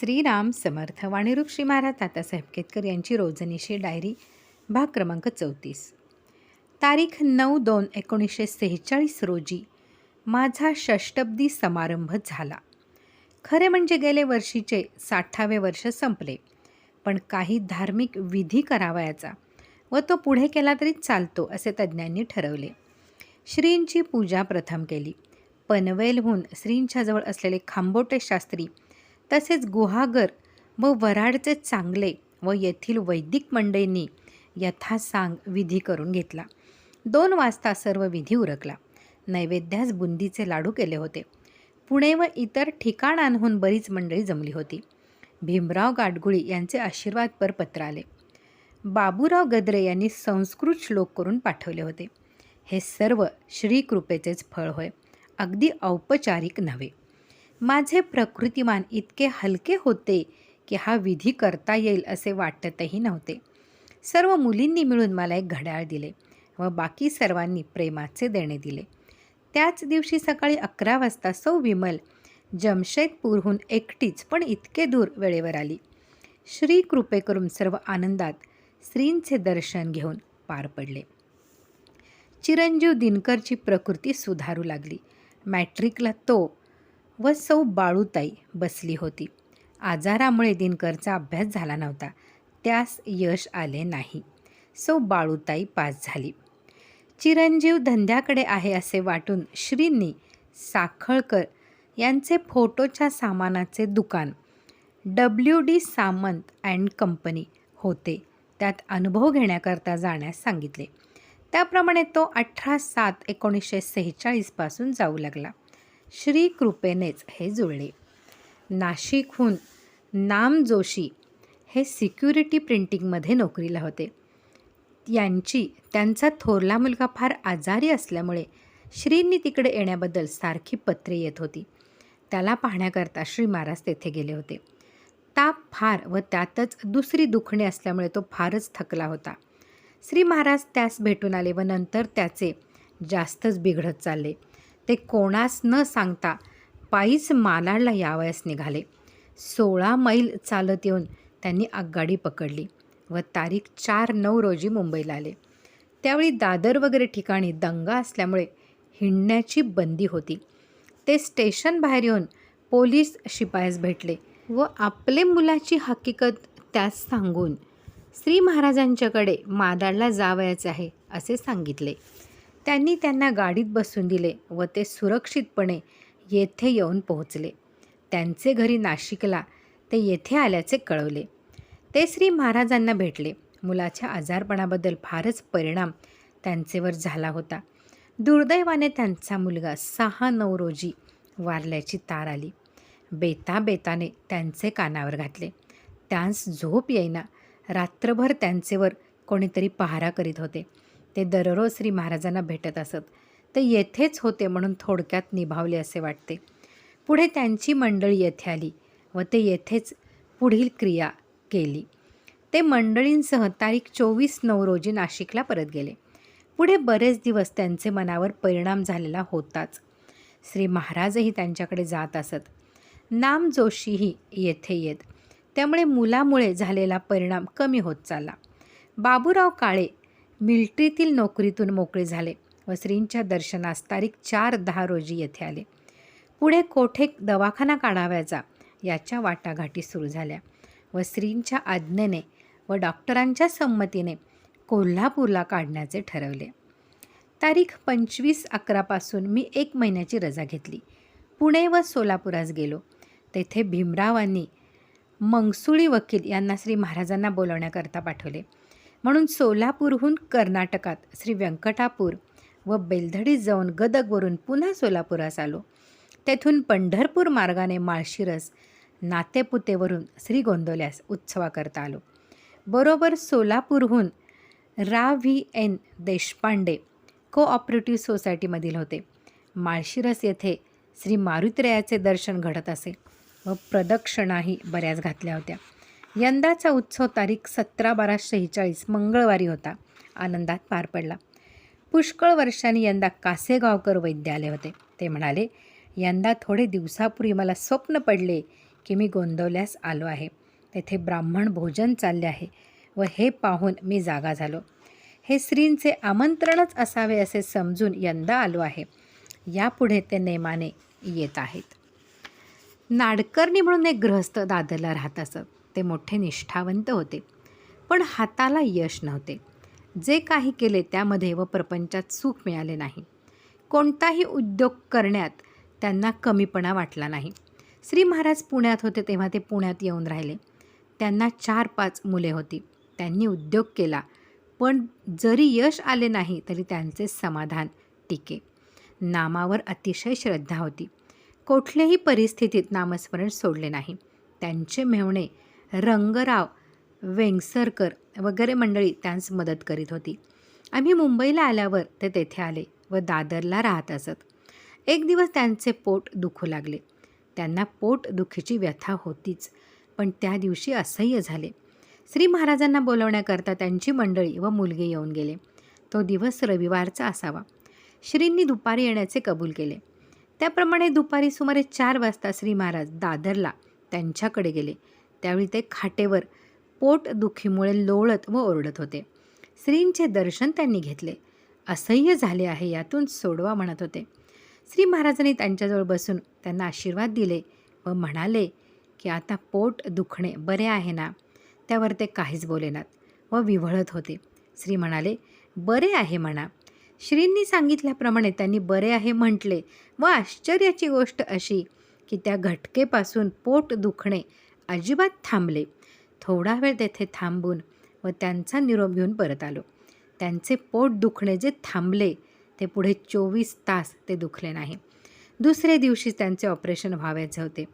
श्रीराम समर्थ. वाणीरूप श्री महाराज तात्यासाहेब केतकर यांची रोजनिशी डायरी, भाग क्रमांक 34. तारीख 9/2/1946 रोजी माझा षष्टब्दी समारंभ झाला. खरे म्हणजे गेले वर्षीचे 60वे वर्ष संपले, पण काही धार्मिक विधी करावयाचा व तो पुढे केला तरी चालतो असे तज्ज्ञांनी ठरवले. श्रींची पूजा प्रथम केली. पनवेलहून श्रींच्याजवळ असलेले खांबोटे शास्त्री तसेच गुहागर व वराडचे चांगले व येथील वैदिक मंडळींनी यथासांग विधी करून घेतला. 2 वाजता सर्व विधी उरकला. नैवेद्यास बुंदीचे लाडू केले होते. पुणे व इतर ठिकाणांहून बरीच मंडळी जमली होती. भीमराव गाडगुळी यांचे आशीर्वादपर पत्र आले. बाबूराव गद्रे यांनी संस्कृत श्लोक करून पाठवले होते. हे सर्व श्रीकृपेचेच फळ होय, अगदी औपचारिक नव्हे. माझे प्रकृतिमान इतके हलके होते की हा विधी करता येईल असे वाटतही नव्हते. सर्व मुलींनी मिळून मला एक घड्याळ दिले व बाकी सर्वांनी प्रेमाचे देणे दिले. त्याच दिवशी सकाळी 11 वाजता सौ विमल जमशेदपूरहून एकटीच पण इतके दूर वेळेवर आली. श्री कृपे करून सर्व आनंदात श्रींचे दर्शन घेऊन पार पडले. चिरंजीव दिनकरची प्रकृती सुधारू लागली. मॅट्रिकला तो व सौ बाळूताई बसली होती. आजारामुळे दिनकरचा अभ्यास झाला नव्हता, त्यास यश आले नाही. सौ बाळूताई पास झाली. चिरंजीव धंद्याकडे आहे असे वाटून श्रींनी साखळकर यांचे फोटोच्या सामानाचे दुकान WD सामंत अँड कंपनी होते, त्यात अनुभव घेण्याकरता जाण्यास सांगितले. त्याप्रमाणे तो 18/7/1946 पासून जाऊ लागला. श्री कृपेनेच हे जुळले. नाशिकहून नाम जोशी हे सिक्युरिटी प्रिंटिंगमध्ये नोकरीला होते. त्यांचा थोरला मुलगा फार आजारी असल्यामुळे श्रींनी तिकडे येण्याबद्दल सारखी पत्रे येत होती. त्याला पाहण्याकरता श्री महाराज तेथे गेले होते. ताप फार व त्यातच दुसरी दुखणे असल्यामुळे तो फारच थकला होता. श्री महाराज त्यास भेटून आले व नंतर त्याचे जास्तच बिघडत चालले. ते कोणास न सांगता पायीच मालाडला यावयास निघाले. 16 मैल चालत येऊन त्यांनी आगगाडी पकडली व तारीख 4/9 रोजी मुंबईला आले. त्यावेळी दादर वगैरे ठिकाणी दंगा असल्यामुळे हिंडण्याची बंदी होती. ते स्टेशन बाहेर येऊन पोलीस शिपायास भेटले व आपले मुलाची हकीकत त्यास सांगून श्री महाराजांच्याकडे मालाडला जावयाचे आहे असे सांगितले. त्यांनी त्यांना गाडीत बसून दिले व ते सुरक्षितपणे येथे येऊन पोहोचले. त्यांचे घरी नाशिकला ते येथे आल्याचे कळवले. ते श्री महाराजांना भेटले. मुलाच्या आजारपणाबद्दल फारच परिणाम त्यांचेवर झाला होता. दुर्दैवाने त्यांचा मुलगा 6/9 रोजी वारल्याची तार आली. बेताबेताने त्यांचे कानावर घातले. त्यांस झोप येईना. रात्रभर त्यांचेवर कोणीतरी पहारा करीत होते. ते दररोज श्री महाराजांना भेटत असत. ते येथेच होते म्हणून थोडक्यात निभावले असे वाटते. पुढे त्यांची मंडळी येथे आली व ते येथेच पुढील क्रिया केली. ते मंडळींसह तारीख 24/9 रोजी नाशिकला परत गेले. पुढे बरेच दिवस त्यांचे मनावर परिणाम झालेला होताच. श्री महाराजही त्यांच्याकडे जात असत. नाम जोशीही येथे येत. त्यामुळे मुलामुळे झालेला परिणाम कमी होत चालला. बाबूराव काळे मिलिटरीतील नोकरीतून मोकळे झाले व श्रींच्या दर्शनास तारीख 4/10 रोजी येथे आले. पुढे कोठे दवाखाना काढावयाचा याच्या वाटाघाटी सुरू झाल्या व श्रींच्या आज्ञेने व डॉक्टरांच्या संमतीने कोल्हापूरला काढण्याचे ठरवले. तारीख 25/11 पासून मी 1 महिन्याची रजा घेतली. पुणे व सोलापुरास गेलो. तेथे भीमरावांनी मंगसुळी वकील यांना श्री महाराजांना बोलवण्याकरता पाठवले. म्हणून सोलापूरहून कर्नाटकात श्री व्यंकटापूर व बेलधडीत जाऊन गदगवरून पुन्हा सोलापुरास आलो. तेथून पंढरपूर मार्गाने माळशिरस नातेपुतेवरून श्री गोंदवल्यास उत्सवाकरता आलो. बरोबर सोलापूरहून रा.व्ही.एन. देशपांडे कोऑपरेटिव्ह सोसायटीमधील होते. माळशिरस येथे श्री मारुतीरायाचे दर्शन घडत असे व प्रदक्षिणाही बऱ्याच घातल्या होत्या. यंदाचा उत्सव तारीख 17/12/46 मंगळवारी होता. आनंदात पार पडला. पुष्कळ वर्षांनी यंदा कासेगावकर वैद्य आले होते. ते म्हणाले, यंदा थोडे दिवसापूर्वी मला स्वप्न पडले की मी गोंदवल्यास आलो आहे. तेथे ब्राह्मण भोजन चालले आहे व हे पाहून मी जागा झालो. हे श्रींचे आमंत्रणच असावे असे समजून यंदा आलो आहे. यापुढे ते नेमाने येत आहेत. नाडकर्णी म्हणून एक गृहस्थ दादरला राहत असत. ते मोठे निष्ठावंत होते, पण हाताला यश नव्हते. जे काही केले त्यामध्ये व प्रपंचात सुख मिळाले नाही. कोणताही उद्योग करण्यात त्यांना कमीपणा वाटला नाही. श्री महाराज पुण्यात होते तेव्हा ते पुण्यात येऊन राहिले. त्यांना 4-5 मुले होती. त्यांनी उद्योग केला, पण जरी यश आले नाही तरी त्यांचे समाधान टिके. नामावर अतिशय श्रद्धा होती. कुठल्याही परिस्थितीत नामस्मरण सोडले नाही. त्यांचे मेव्हणे रंगराव वेंगसरकर वगैरे मंडळी त्यांस मदत करीत होती. आम्ही मुंबईला आल्यावर ते तेथे आले व दादरला राहत असत. एक दिवस त्यांचे पोट दुखू लागले. त्यांना पोटदुखीची व्यथा होतीच, पण त्या दिवशी असह्य झाले. श्री महाराजांना बोलवण्याकरता त्यांची मंडळी व मुलगे येऊन गेले. तो दिवस रविवारचा असावा. श्रींनी दुपारी येण्याचे कबूल केले. त्याप्रमाणे दुपारी सुमारे 4 वाजता श्री महाराज दादरला त्यांच्याकडे गेले. त्यावेळी ते खाटेवर पोटदुखीमुळे लोळत व ओरडत होते. श्रींचे दर्शन त्यांनी घेतले. असह्य झाले आहे, यातून सोडवा म्हणत होते. श्री महाराजांनी त्यांच्याजवळ बसून त्यांना आशीर्वाद दिले व म्हणाले की आता पोट दुखणे बरे आहे ना? त्यावर ते काहीच बोलेनात व विव्हळत होते. श्री म्हणाले, बरे आहे म्हणा. श्रींनी सांगितल्याप्रमाणे त्यांनी बरे आहे म्हटले व आश्चर्याची गोष्ट अशी की त्या घटकेपासून पोट दुखणे अजिबात थांबले. थोडा वेळ तेथे थांबून व त्यांचा निरोप घेऊन परत आलो. त्यांचे पोट दुखणे जे थांबले ते पुढे 24 तास ते दुखले नाही. दुसरे दिवशी त्यांचे ऑपरेशन व्हावयाचे होते.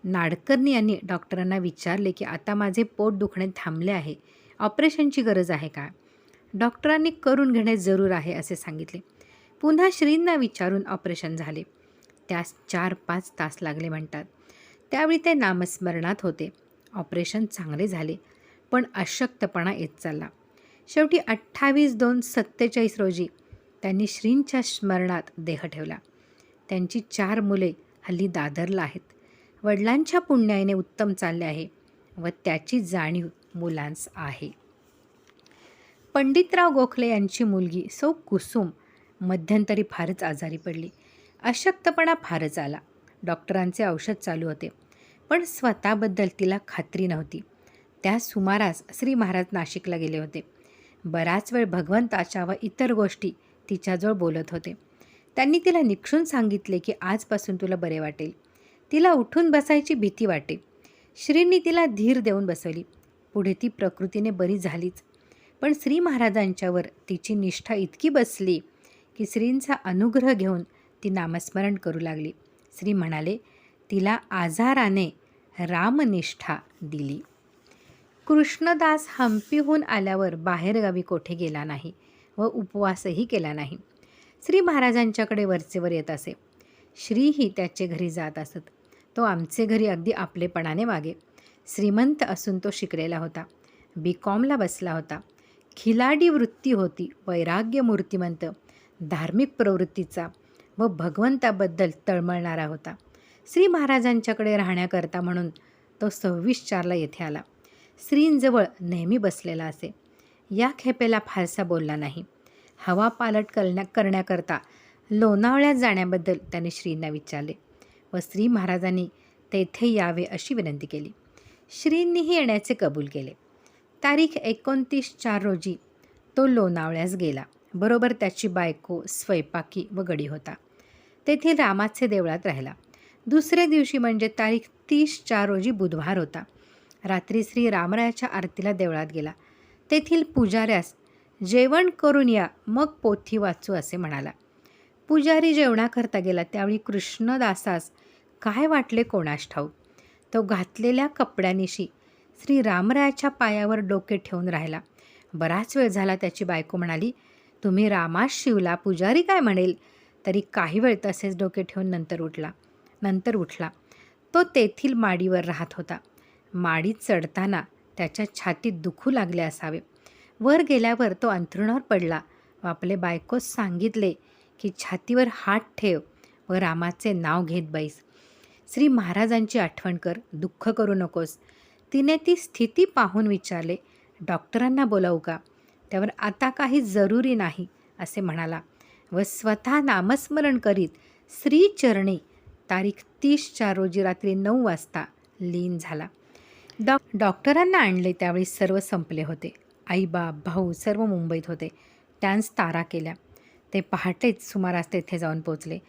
नाडकर्णी यांनी डॉक्टरांना विचारले की आता माझे पोट दुखणे थांबले आहे, ऑपरेशनची गरज आहे का? डॉक्टरांनी करून घेणे जरूर आहे असे सांगितले. पुन्हा श्रींना विचारून ऑपरेशन झाले. त्यास 4-5 तास लागले म्हणतात. त्यावेळी ते नामस्मरणात होते. ऑपरेशन चांगले झाले, पण अशक्तपणा येत चालला. शेवटी 28/2/47 रोजी त्यांनी श्रींच्या स्मरणात देह ठेवला. त्यांची 4 मुले हल्ली दादरला आहेत. वडिलांच्या पुण्याईने उत्तम चालले आहे व त्याची जाणीव मुलांस आहे. पंडितराव गोखले यांची मुलगी सौ कुसुम मध्यंतरी फारच आजारी पडली. अशक्तपणा फारच आला. डॉक्टरांचे औषध चालू होते, पण स्वतःबद्दल तिला खात्री नव्हती. त्या सुमारास श्री महाराज नाशिकला गेले होते. बराच वेळ भगवंताच्या व इतर गोष्टी तिच्याजवळ बोलत होते. त्यांनी तिला निक्षून सांगितले की आजपासून तुला बरे वाटेल. तिला उठून बसायची भीती वाटे. श्रींनी तिला धीर देऊन बसवली. पुढे ती प्रकृतीने बरी झालीच, पण श्री महाराजांच्यावर तिची निष्ठा इतकी बसली की श्रींचा अनुग्रह घेऊन ती नामस्मरण करू लागली. श्री म्हणाले, तिला आजाराने रामनिष्ठा दिली. कृष्णदास हंपीहून आल्यावर बाहेरगावी कोठे गेला नाही व उपवासही केला नाही. श्री महाराजांच्याकडे वरचेवर येत असे. श्रीही त्याचे घरी जात असत. तो आमचे घरी अगदी आपलेपणाने वागे. श्रीमंत असून तो शिकलेला होता. BComला बसला होता. खिलाडी वृत्ती होती. वैराग्य मूर्तिमंत, धार्मिक प्रवृत्तीचा व भगवंताबद्दल तळमळणारा होता. श्री महाराजांच्याकडे राहण्याकरता म्हणून तो 26/4 येथे आला. श्रींजवळ नेहमी बसलेला असे. या खेपेला फारसा बोलला नाही. हवा पालट करण्याकरता लोणावळ्यात जाण्याबद्दल त्याने श्रींना विचारले व श्री महाराजांनी तेथे यावे अशी विनंती केली. श्रींनीही येण्याचे कबूल केले. तारीख 29/4 रोजी तो लोणावळ्यास गेला. बरोबर त्याची बायको, स्वयंपाकी व गडी होता. तेथील रामाचे देवळात राहिला. दुसऱ्या दिवशी म्हणजे तारीख 30/4 रोजी बुधवार होता. रात्री श्री रामरायाच्या आरतीला देवळात गेला. तेथील पुजाऱ्यास जेवण करून या, मग पोथी वाचू असे म्हणाला. पुजारी जेवणाकरता गेला. त्यावेळी कृष्णदासास काय वाटले कोणास ठाऊक. तो घातलेल्या कपड्यानिशी श्री रामरायाच्या पायावर डोके ठेवून राहिला. बराच वेळ झाला. त्याची बायको म्हणाली, तुम्ही रामास शिवला, पुजारी काय म्हणेल? तरी काही वेळ तसेच डोके ठेवून नंतर उठला. तो तेथील माडीवर राहत होता. माडीत चढताना त्याच्या छातीत दुखू लागले असावे. वर गेल्यावर तो अंथरुणावर पडला व आपले बायकोस सांगितले की छातीवर हात ठेव व रामाचे नाव घेत बैस. श्री महाराजांची आठवण कर, दुःख करू नकोस. तिने ती स्थिती पाहून विचारले, डॉक्टरांना बोलावू का? त्यावर आता काही जरुरी नाही असे म्हणाला व स्वतः नामस्मरण करीत श्रीचरणी तारीख 30/4 रोजी रात्री 9 वाजता लीन झाला. डॉक्टरांना आणले त्यावेळी सर्व संपले होते. आईबाप भाऊ सर्व मुंबईत होते. त्यांस तारा केल्या. ते पहाटेच सुमारास तेथे जाऊन पोचले.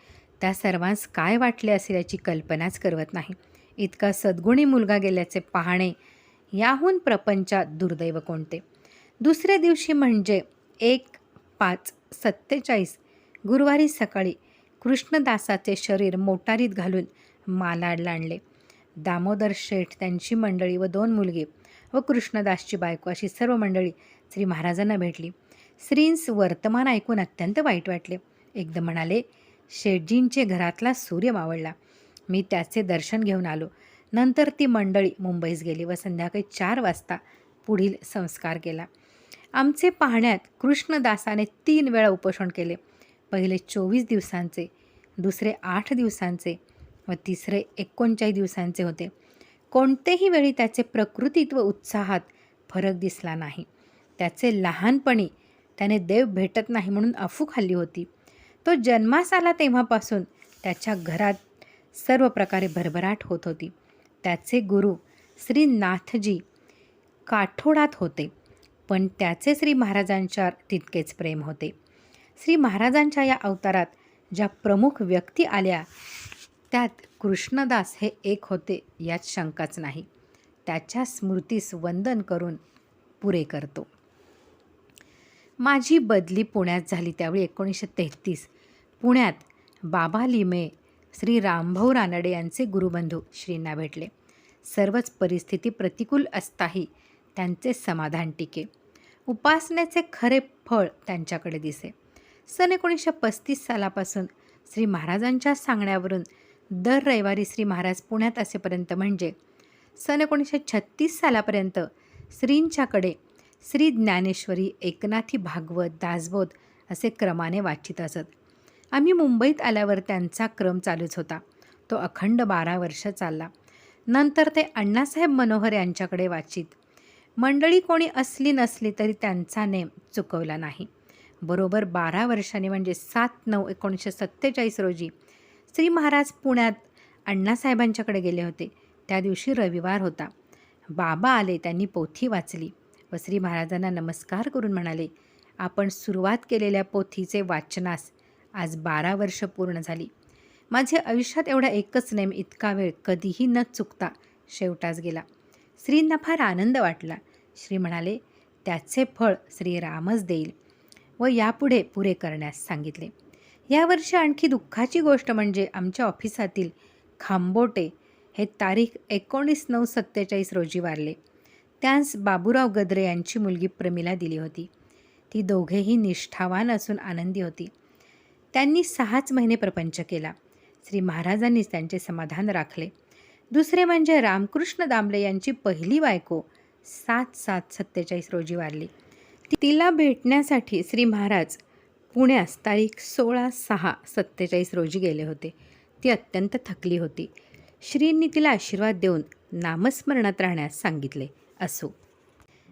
त्या सर्वांस काय वाटले असेल याची कल्पनाच करवत नाही. इतका सद्गुणी मुलगा गेल्याचे पाहणे याहून प्रपंचात दुर्दैव कोणते. दुसऱ्या दिवशी म्हणजे 1/5/47 गुरुवारी सकाळी कृष्णदासाचे शरीर मोटारीत घालून मालाडला आणले. दामोदर शेठ, त्यांची मंडळी व 2 मुलगे व कृष्णदासची बायको अशी सर्व मंडळी श्री महाराजांना भेटली. श्रींस वर्तमान ऐकून अत्यंत वाईट वाटले. एकदम म्हणाले, शेठजींचे घरातला सूर्य मावळला. मी त्याचे दर्शन घेऊन आलो. नंतर ती मंडळी मुंबईस गेली व संध्याकाळी 4 वाजता पुढील संस्कार केला. आमचे पाहण्यात कृष्णदासाने 3 वेळा उपोषण केले. पहिले 24 दिवसांचे, दुसरे 8 दिवसांचे व तिसरे 39 दिवसांचे होते. कोणतेही वेळी त्याचे प्रकृतीत व उत्साहात फरक दिसला नाही. त्याचे लहानपणी त्याने देव भेटत नाही म्हणून अफू खाल्ली होती. तो जन्मास आला तेव्हापासून त्याच्या घरात सर्व प्रकारे भरभराट होत होती. त्याचे गुरु श्री नाथजी काठोडात होते, पण त्याचे श्री महाराजांच्यावर तितकेच प्रेम होते. श्री महाराजांच्या या अवतारात ज्या प्रमुख व्यक्ती आल्या त्यात कृष्णदास हे एक होते यात शंकाच नाही. त्याच्या स्मृतीस वंदन करून पुरे करतो. माझी बदली पुण्यात झाली त्यावेळी 1933 पुण्यात बाबा लिमे श्री रामभाऊ रानडे यांचे गुरुबंधू श्रींना भेटले. सर्वच परिस्थिती प्रतिकूल असताही त्यांचे समाधान टिके. उपासनेचे खरे फळ त्यांच्याकडे दिसे. सन 1935 सालापासून श्री महाराजांच्या सांगण्यावरून दर रविवारी श्री महाराज पुण्यात असेपर्यंत म्हणजे सन 1936 सालापर्यंत श्रींच्याकडे श्री ज्ञानेश्वरी, एकनाथी भागवत, दासबोध असे क्रमाने वाचित असत. आम्ही मुंबईत आल्यावर त्यांचा क्रम चालूच होता. तो अखंड 12 वर्ष चालला. नंतर ते अण्णासाहेब मनोहर यांच्याकडे वाचित. मंडळी कोणी असली नसली तरी त्यांचा नेम चुकवला नाही. बरोबर 12 वर्षांनी म्हणजे 7/9/1947 रोजी श्री महाराज पुण्यात अण्णासाहेबांच्याकडे गेले होते. त्या दिवशी रविवार होता. बाबा आले. त्यांनी पोथी वाचली व श्री महाराजांना नमस्कार करून म्हणाले, आपण सुरुवात केलेल्या पोथीचे वाचनास आज 12 वर्ष पूर्ण झाली. माझे आयुष्यात एवढा एकच नेम इतका वेळ कधीही न चुकता शेवटास गेला. श्रींना फार आनंद वाटला. श्री म्हणाले, त्याचे फळ श्रीरामच देईल व यापुढे पुरे करण्यास सांगितले. यावर्षी आणखी दुःखाची गोष्ट म्हणजे आमच्या ऑफिसातील खांबोटे हे तारीख 19/9/47 रोजी वारले. त्यांस बाबूराव गद्रे यांची मुलगी प्रमिला दिली होती. ती दोघेही निष्ठावान असून आनंदी होती. त्यांनी 6च महिने प्रपंच केला. श्री महाराजांनीच त्यांचे समाधान राखले. दुसरे म्हणजे रामकृष्ण दामले यांची पहिली बायको 7/7/47 रोजी वारली. तिला भेटण्यासाठी श्री महाराज पुण्यास तारीख 16/6/47 रोजी गेले होते. ती अत्यंत थकली होती. श्रींनी तिला आशीर्वाद देऊन नामस्मरणात राहण्यास सांगितले. असो,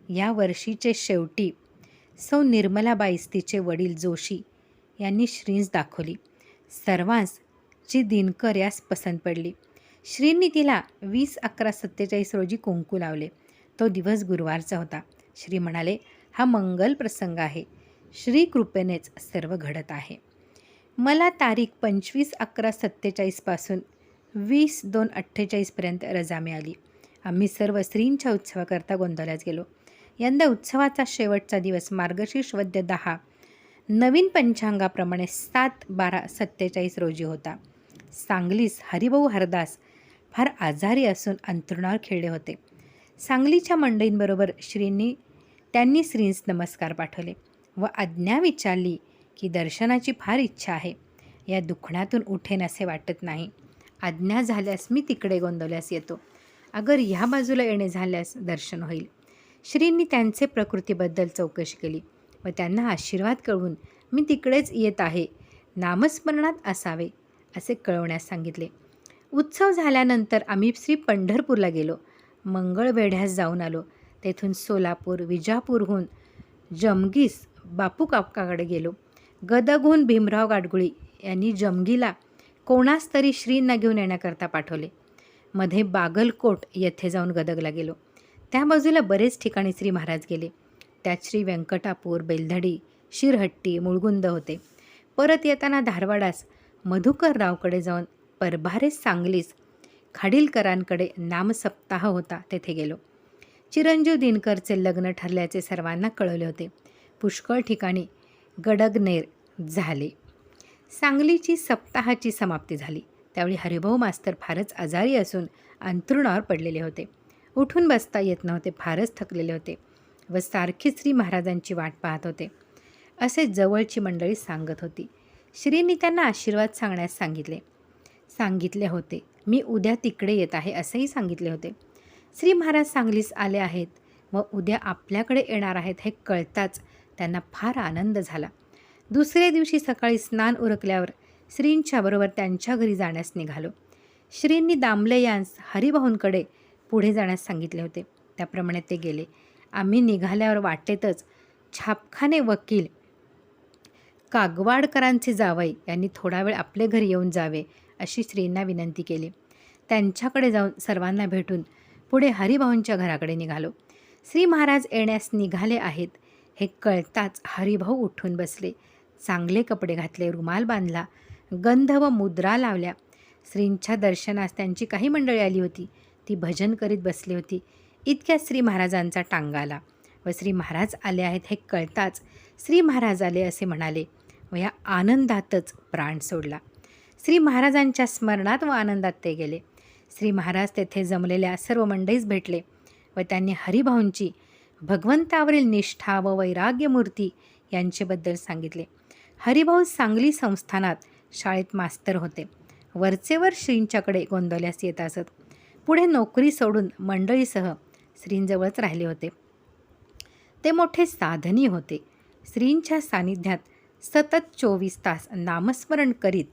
या वर्षीचे शेवटी सौ निर्मलाबाईस तिचे वडील जोशी यांनी श्रींस दाखवली. सर्वांस जी दिनकर यास पसंत पडली. श्रींनी तिला 20/11/47 रोजी कुंकू लावले. तो दिवस गुरुवारचा होता. श्री म्हणाले, हा मंगल प्रसंग आहे. श्री कृपेनेच सर्व घडत आहे. मला तारीख 25/11/47 पासून 20/2/48 पर्यंत रजा मिळाली. आम्ही सर्व श्रींच्या उत्सवाकरता गोंधळास गेलो. यंदा उत्सवाचा शेवटचा दिवस मार्गशीर्ष वद्य 10 नवीन पंचांगाप्रमाणे 7/12/47 रोजी होता. सांगलीस हरिभाऊ हरदास फार आजारी असून अंथरुणावर खिळले होते. सांगलीच्या मंडळींबरोबर त्यांनी श्रींस नमस्कार पाठवले व आज्ञा विचारली की दर्शनाची फार इच्छा आहे. या दुखण्यातून उठेन असे वाटत नाही. आज्ञा झाल्यास मी तिकडे गोंदवल्यास येतो. अगर ह्या बाजूला येणे झाल्यास दर्शन होईल. श्रींनी त्यांचे प्रकृतीबद्दल चौकशी केली व त्यांना आशीर्वाद कळवून मी तिकडेच येत आहे, नामस्मरणात असावे असे कळवण्यास सांगितले. उत्सव झाल्यानंतर आम्ही श्री पंढरपूरला गेलो. मंगळवेढ्यास जाऊन आलो. तेथून सोलापूर, विजापूरहून जमगीस बापू काकाकडे गेलो. गदगहून भीमराव गाडगुळी यांनी जमगीला कोणास तरी श्रींना घेऊन येण्याकरता पाठवले. मध्ये बागलकोट येथे जाऊन गदगला गेलो. त्या बाजूला बरेच ठिकाणी श्री महाराज गेले. त्यात श्री व्यंकटापूर, बेलधडी, शिरहट्टी, मुळगुंद होते. परत येताना धारवाडास मधुकररावकडे जाऊन परभारेस, सांगलीस खाडीलकरांकडे नामसप्ताह होता तेथे गेलो. चिरंजीव दिनकरचे लग्न ठरल्याचे सर्वांना कळवले होते. पुष्कळ ठिकाणी गडगनेर झाले. सांगलीची सप्ताहाची समाप्ती झाली. त्यावेळी हरिभाऊ मास्तर फारच आजारी असून अंथरुणावर पडलेले होते. उठून बसता येत नव्हते. फारच थकलेले होते व सारखी श्री महाराजांची वाट पाहत होते असे जवळची मंडळी सांगत होती. श्रींनी त्यांना आशीर्वाद सांगण्यास सांगितले होते. मी उद्या तिकडे येत आहे असेही सांगितले होते. श्री महाराज सांगलीस आले आहेत व उद्या आपल्याकडे येणार आहेत हे कळताच त्यांना फार आनंद झाला. दुसऱ्या दिवशी सकाळी स्नान उरकल्यावर श्रींच्याबरोबर त्यांच्या घरी जाण्यास निघालो. श्रींनी दामले यांस हरिभाऊंकडे पुढे जाण्यास सांगितले होते. त्याप्रमाणे ते गेले. आम्ही निघाल्यावर वाटेतच छापखाने वकील कागवाडकरांचे जावई यांनी थोडा वेळ आपले घरी येऊन जावे अशी श्रींना विनंती केली. त्यांच्याकडे जाऊन सर्वांना भेटून पुढे हरिभाऊंच्या घराकडे निघालो. श्री महाराज येण्यास निघाले आहेत हे कळताच हरिभाऊ उठून बसले. चांगले कपडे घातले, रुमाल बांधला, गंध व मुद्रा लावल्या. श्रींच्या दर्शनास त्यांची काही मंडळी आली होती. ती भजन करीत बसली होती. इतक्यात श्री महाराजांचा टांगा आला व श्री महाराज आले आहेत हे कळताच श्री महाराज आले असे म्हणाले व या आनंदातच प्राण सोडला. श्री महाराजांच्या स्मरणात व आनंदात ते गेले. श्री महाराज तेथे जमलेल्या सर्व मंडळीस भेटले व त्यांनी हरिभाऊंची भगवंतावरील निष्ठा व वैराग्यमूर्ती यांच्याबद्दल सांगितले. हरिभाऊ सांगली संस्थानात शाळेत मास्तर होते. वरचेवर श्रींच्याकडे गोंदवल्यास येत असत. पुढे नोकरी सोडून मंडळीसह श्रींजवळच राहिले होते. ते मोठे साधनी होते. श्रींच्या सानिध्यात सतत 24 तास नामस्मरण करीत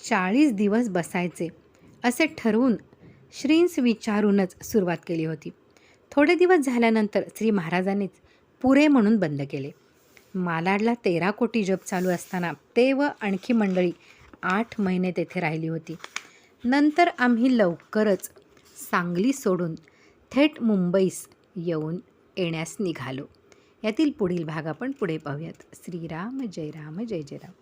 40 दिवस बसायचे असे ठरवून श्रींस विचारूनच सुरुवात केली होती. थोडे दिवस झाल्यानंतर श्री महाराजांनीच पुरे म्हणून बंद केले. मालाडला 13 कोटी जप चालू असताना ते व आणखी मंडळी 8 महिने तेथे राहिली होती. नंतर आम्ही लवकरच सांगली सोडून थेट मुंबईस येण्यास निघालो. यातील पुढील भाग आपण पुढे पाहूयात. श्रीराम जय राम जय जय राम.